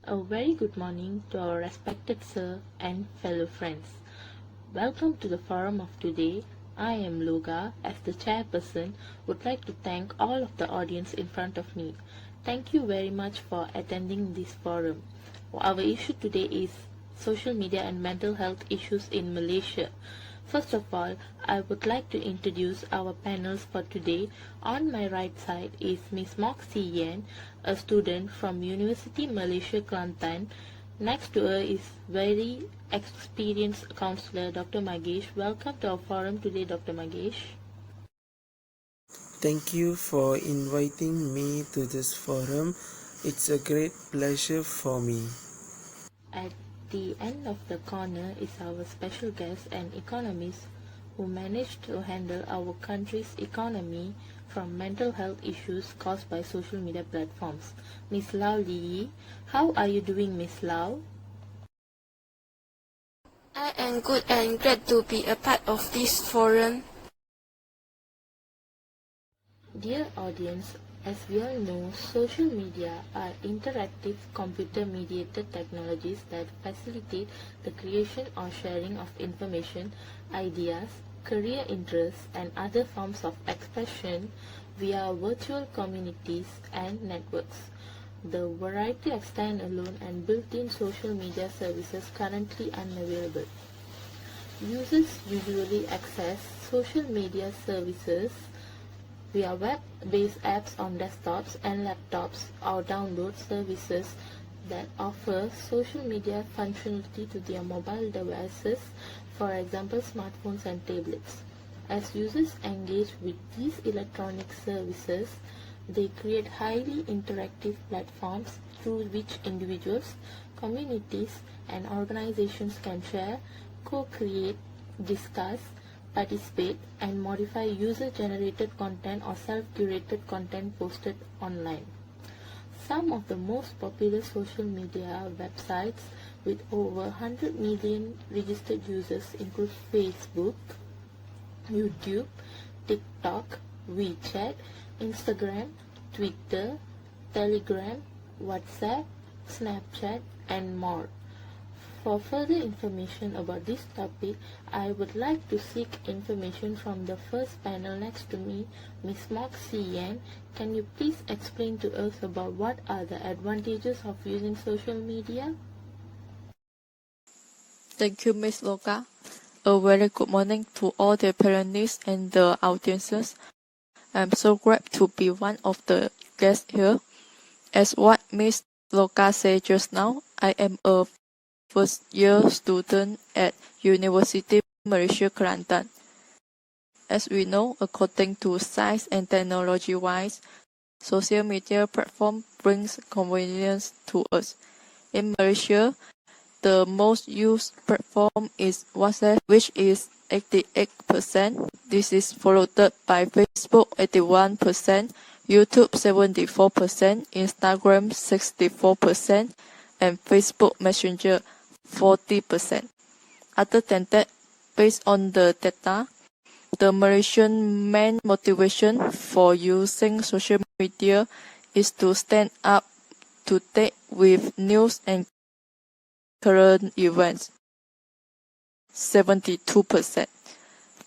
A very good morning to our respected sir and fellow friends. Welcome to the forum of today. I am Loga. As the chairperson, would like to thank all of the audience in front of me. Thank you very much for attending this forum. Our issue today is social media and mental health issues in Malaysia. First of all, I would like to introduce our panels for today. On my right side is Ms. Mok Si Yen, a student from University Malaysia Kelantan. Next to her is very experienced counselor Dr. Magesh. Welcome to our forum today, Dr. Magesh. Thank you for inviting me to this forum. It's a great pleasure for me. At the end of the corner is our special guest, an economist who managed to handle our country's economy from mental health issues caused by social media platforms. Ms. Lau Li, how are you doing, Ms. Lau? I am good and glad to be a part of this forum. Dear audience, as we all know, social media are interactive computer-mediated technologies that facilitate the creation or sharing of information, ideas, career interests, and other forms of expression via virtual communities and networks. The variety of standalone and built-in social media services currently unavailable. Users usually access social media services via web-based apps on desktops and laptops or download services that offer social media functionality to their mobile devices, for example smartphones and tablets. As users engage with these electronic services, they create highly interactive platforms through which individuals, communities, and organizations can share, co-create, discuss, participate, and modify user-generated content or self-curated content posted online. Some of the most popular social media websites with over 100 million registered users include Facebook, YouTube, TikTok, WeChat, Instagram, Twitter, Telegram, WhatsApp, Snapchat, and more. For further information about this topic, I would like to seek information from the first panel next to me, Ms. Mok Si Yen. Can you please explain to us about what are the advantages of using social media? Thank you, Ms. Loga. A very good morning to all the panelists and the audiences. I'm so glad to be one of the guests here. As what Ms. Loga said just now, I am a first-year student at University Malaysia Kelantan. As we know, according to science and technology-wise, social media platform brings convenience to us. In Malaysia, the most used platform is WhatsApp, which is 88%. This is followed by Facebook 81%, YouTube 74%, Instagram 64%, and Facebook Messenger 40%. Other than that, based on the data, the Malaysian main motivation for using social media is to stand up to date with news and current events, 72%.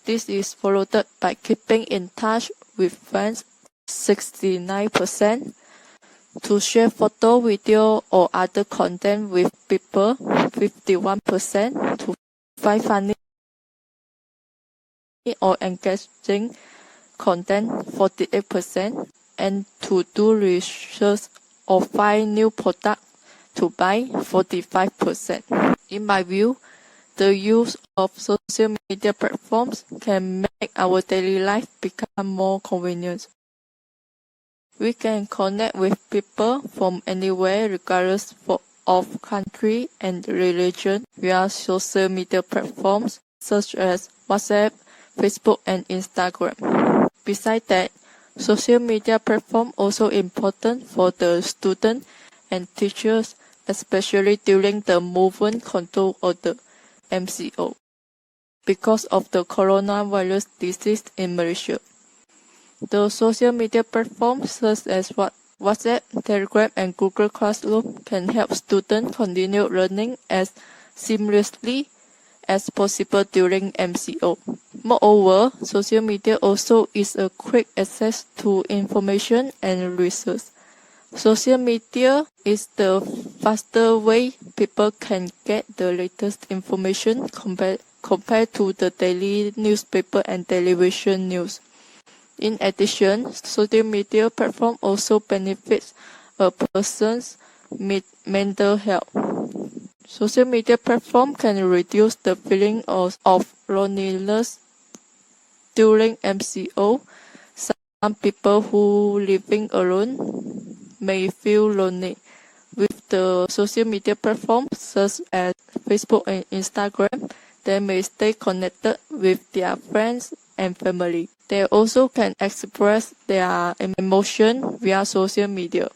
This is followed by keeping in touch with friends, 69%. To share photo, video, or other content with people, 51%. To find funny or engaging content, 48%. And to do research or find new product to buy, 45%. In my view, the use of social media platforms can make our daily life become more convenient. We can connect with people from anywhere regardless of country and religion via social media platforms such as WhatsApp, Facebook, and Instagram. Besides that, social media platform also important for the students and teachers, especially during the movement control order, MCO, because of the coronavirus disease in Malaysia. The social media platforms such as WhatsApp, Telegram, and Google Classroom can help students continue learning as seamlessly as possible during MCO. Moreover, social media also is a quick access to information and research. Social media is the faster way people can get the latest information compared to the daily newspaper and television news. In addition, social media platform also benefits a person's mental health. Social media platform can reduce the feeling of loneliness during MCO. Some people who living alone may feel lonely. With the social media platforms such as Facebook and Instagram, they may stay connected with their friends and family. They also can express their emotion via social media.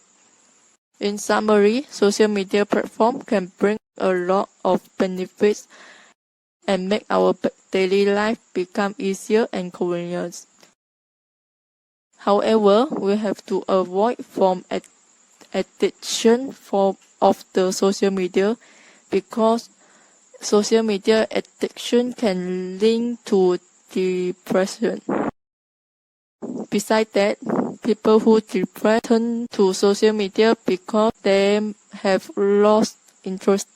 In summary, social media platform can bring a lot of benefits and make our daily life become easier and convenient. However, we have to avoid from addiction of the social media because social media addiction can link to depression. Besides that, people who depressed turn to social media because they have lost interest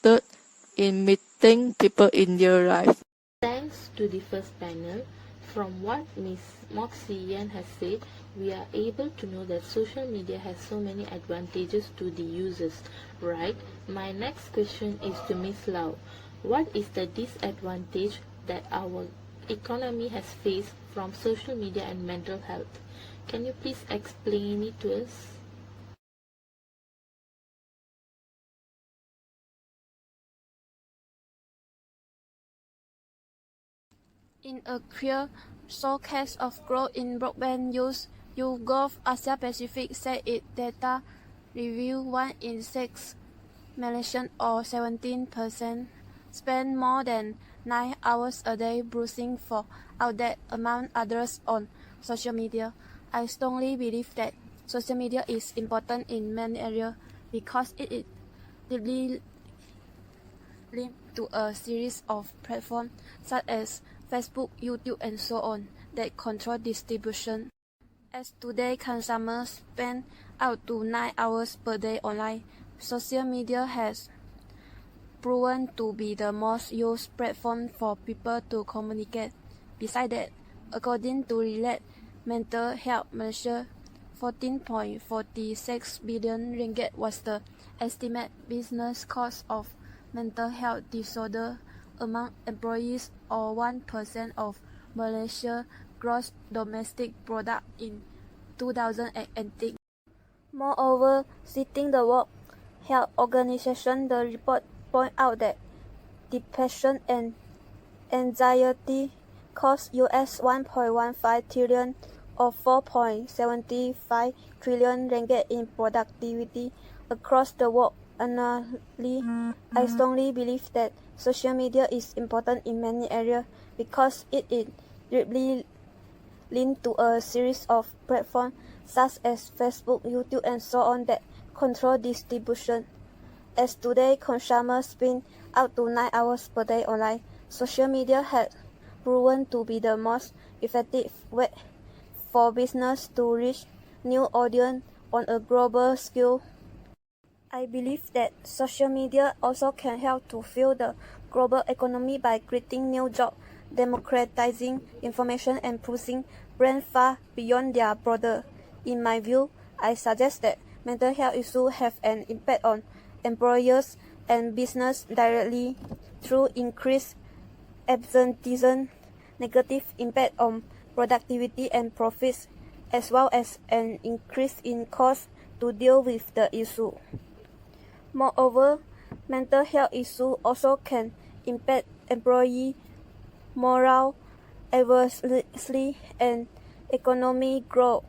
in meeting people in their life. Thanks to the first panel, from what Ms. Moxian has said, we are able to know that social media has so many advantages to the users, right? My next question is to Ms. Lau. What is the disadvantage that our economy has faced from social media and mental health? Can you please explain it to us? In a clear showcase of growth in broadband use, YouGov Asia Pacific said its data revealed 1 in 6 Malaysians, or 17%, spend more than 9 hours a day browsing for outlet, among others, on social media. I strongly believe that social media is important in many areas because it is deeply linked to a series of platforms such as Facebook, YouTube, and so on that control distribution. As today consumers spend up to 9 hours per day online, social media has proven to be the most used platform for people to communicate. Besides that, according to Relate Mental Health Malaysia, 14.46 billion ringgit was the estimated business cost of mental health disorder among employees, or 1% of Malaysia's gross domestic product in 2018. Moreover, citing the World Health Organization, the report points out that depression and anxiety cost US 1.15 trillion or 4.75 trillion ringgit in productivity across the world annually. I strongly believe that social media is important in many areas because it is deeply linked to a series of platforms such as Facebook, YouTube, and so on that control distribution. As today consumers spend up to 9 hours per day online, social media has proven to be the most effective way for business to reach new audience on a global scale. I believe that social media also can help to fuel the global economy by creating new jobs, democratizing information, and pushing brands far beyond their border. In my view, I suggest that mental health issues have an impact on employers and business directly through increased absenteeism, negative impact on productivity and profits, as well as an increase in costs to deal with the issue. Moreover, mental health issues also can impact employee morale adversely and economic growth.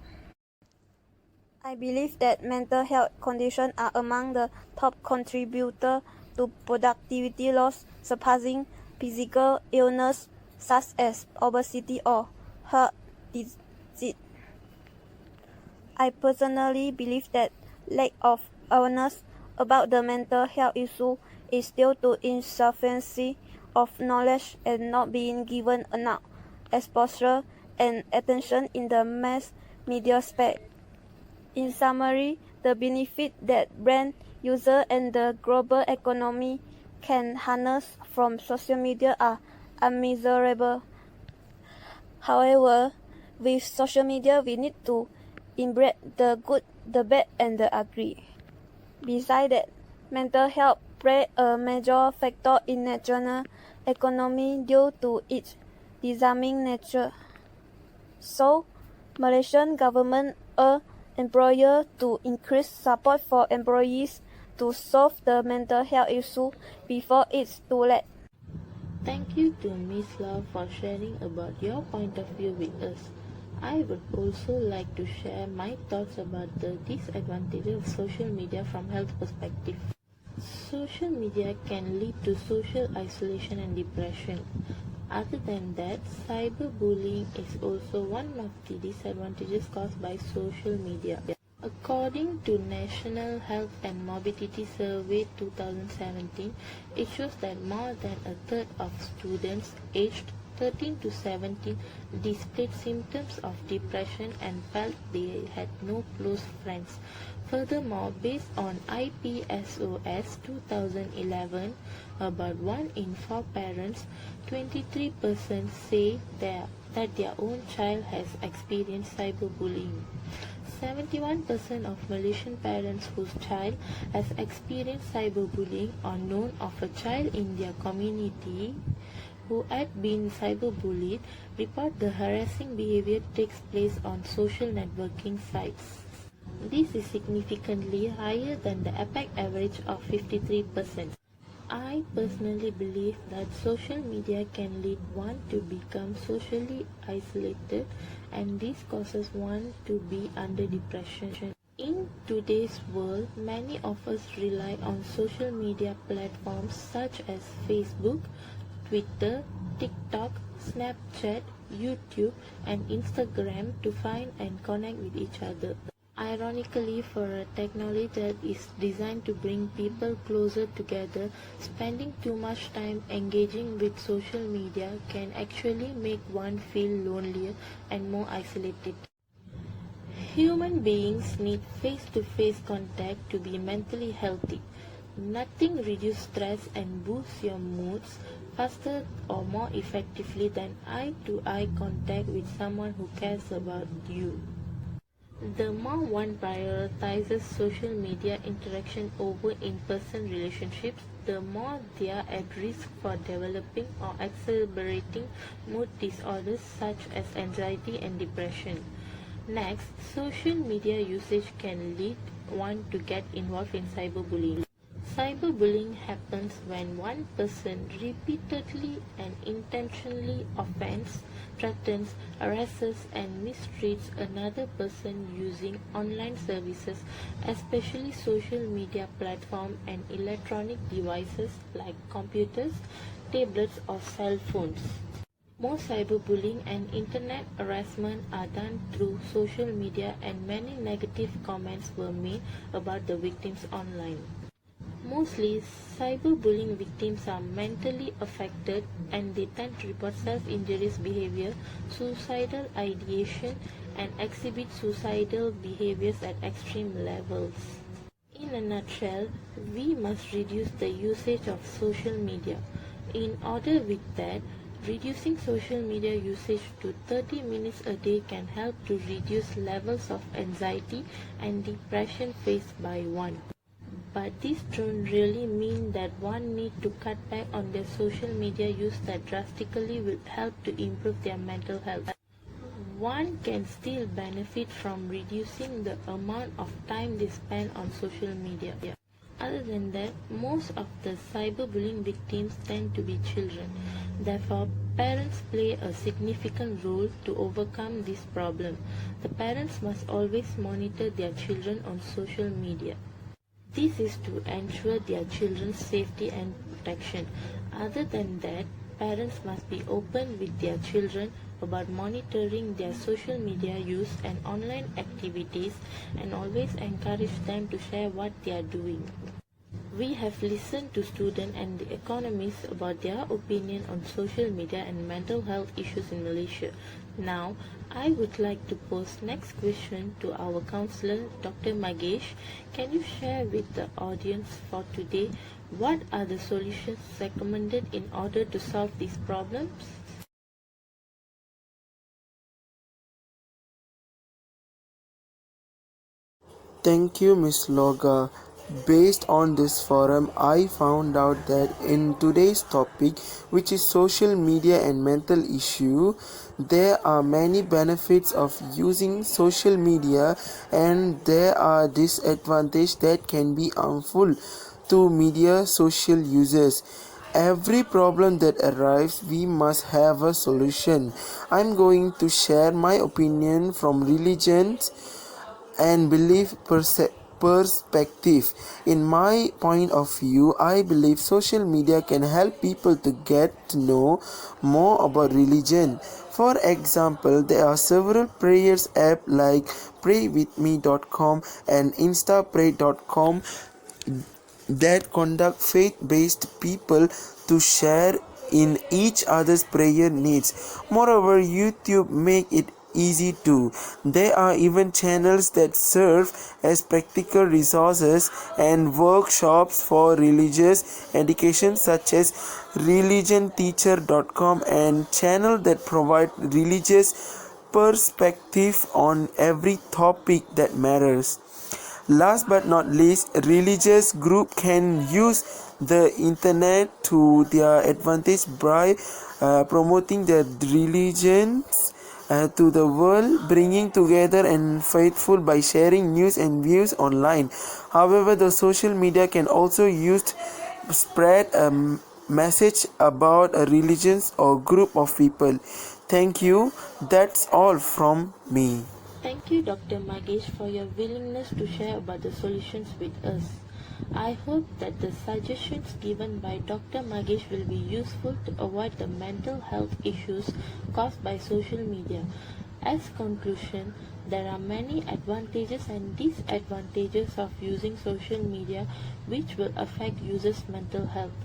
I believe that mental health conditions are among the top contributors to productivity loss, surpassing physical illness such as obesity or heart disease. I personally believe that lack of awareness about the mental health issue is due to insufficiency of knowledge and not being given enough exposure and attention in the mass media space. In summary, the benefit that brand users and the global economy can harness from social media are immeasurable. However, with social media, we need to embrace the good, the bad, and the ugly. Besides that, mental health plays a major factor in national economy due to its disarming nature. So, Malaysian government urge employer to increase support for employees to solve the mental health issue before it's too late. Thank you to Miss Love for sharing about your point of view with us. I would also like to share my thoughts about the disadvantages of social media from health perspective. Social media can lead to social isolation and depression. Other than that, cyberbullying is also one of the disadvantages caused by social media. According to National Health and Morbidity Survey 2017, it shows that more than a third of students aged 13 to 17 displayed symptoms of depression and felt they had no close friends. Furthermore, based on IPSOS 2011, about 1 in 4 parents, 23% say that their own child has experienced cyberbullying. 71% of Malaysian parents whose child has experienced cyberbullying or known of a child in their community who had been cyberbullied report the harassing behavior takes place on social networking sites. This is significantly higher than the APEC average of 53%. I personally believe that social media can lead one to become socially isolated, and this causes one to be under depression. In today's world, many of us rely on social media platforms such as Facebook, Twitter, TikTok, Snapchat, YouTube, and Instagram to find and connect with each other. Ironically, for a technology that is designed to bring people closer together, spending too much time engaging with social media can actually make one feel lonelier and more isolated. Human beings need face-to-face contact to be mentally healthy. Nothing reduces stress and boosts your moods faster or more effectively than eye-to-eye contact with someone who cares about you. The more one prioritizes social media interaction over in-person relationships, the more they are at risk for developing or exacerbating mood disorders such as anxiety and depression. Next, social media usage can lead one to get involved in cyberbullying. Cyberbullying happens when one person repeatedly and intentionally offends, threatens, harasses, and mistreats another person using online services, especially social media platforms and electronic devices like computers, tablets, or cell phones. Most cyberbullying and internet harassment are done through social media, and many negative comments were made about the victims online. Mostly, cyberbullying victims are mentally affected and they tend to report self-injurious behavior, suicidal ideation, and exhibit suicidal behaviors at extreme levels. In a nutshell, we must reduce the usage of social media. In order with that, reducing social media usage to 30 minutes a day can help to reduce levels of anxiety and depression faced by one. But this don't really mean that one need to cut back on their social media use that drastically will help to improve their mental health. One can still benefit from reducing the amount of time they spend on social media. Other than that, most of the cyberbullying victims tend to be children. Therefore, parents play a significant role to overcome this problem. The parents must always monitor their children on social media. This is to ensure their children's safety and protection. Other than that, parents must be open with their children about monitoring their social media use and online activities and always encourage them to share what they are doing. We have listened to students and the economists about their opinion on social media and mental health issues in Malaysia. Now, I would like to pose next question to our counselor, Dr. Magesh. Can you share with the audience for today what are the solutions recommended in order to solve these problems? Thank you, Miss Loga. Based on this forum, I found out that in today's topic, which is social media and mental issue, there are many benefits of using social media and there are disadvantages that can be harmful to media social users. Every problem that arrives, we must have a solution. I'm going to share my opinion from religions and belief perspective. In my point of view, I believe social media can help people to get to know more about religion. For example, there are several prayers apps like praywithme.com and instapray.com that conduct faith-based people to share in each other's prayer needs. Moreover, YouTube make it easy too. There are even channels that serve as practical resources and workshops for religious education such as religionteacher.com and channel that provide religious perspective on every topic that matters. Last but not least, religious group can use the internet to their advantage by promoting their religions to the world, bringing together and faithful by sharing news and views online. However, the social media can also used spread a message about a religion or group of people. Thank you. That's all from me. Thank you, Dr. Magesh, for your willingness to share about the solutions with us. I hope that the suggestions given by Dr. Magesh will be useful to avoid the mental health issues caused by social media. As conclusion, there are many advantages and disadvantages of using social media which will affect users' mental health.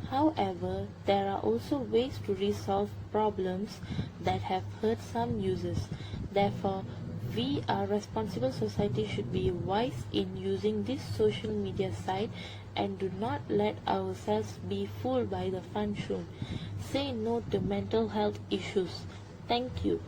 However, there are also ways to resolve problems that have hurt some users. Therefore, we, our responsible society, should be wise in using this social media site and do not let ourselves be fooled by the fun shown. Say no to mental health issues. Thank you.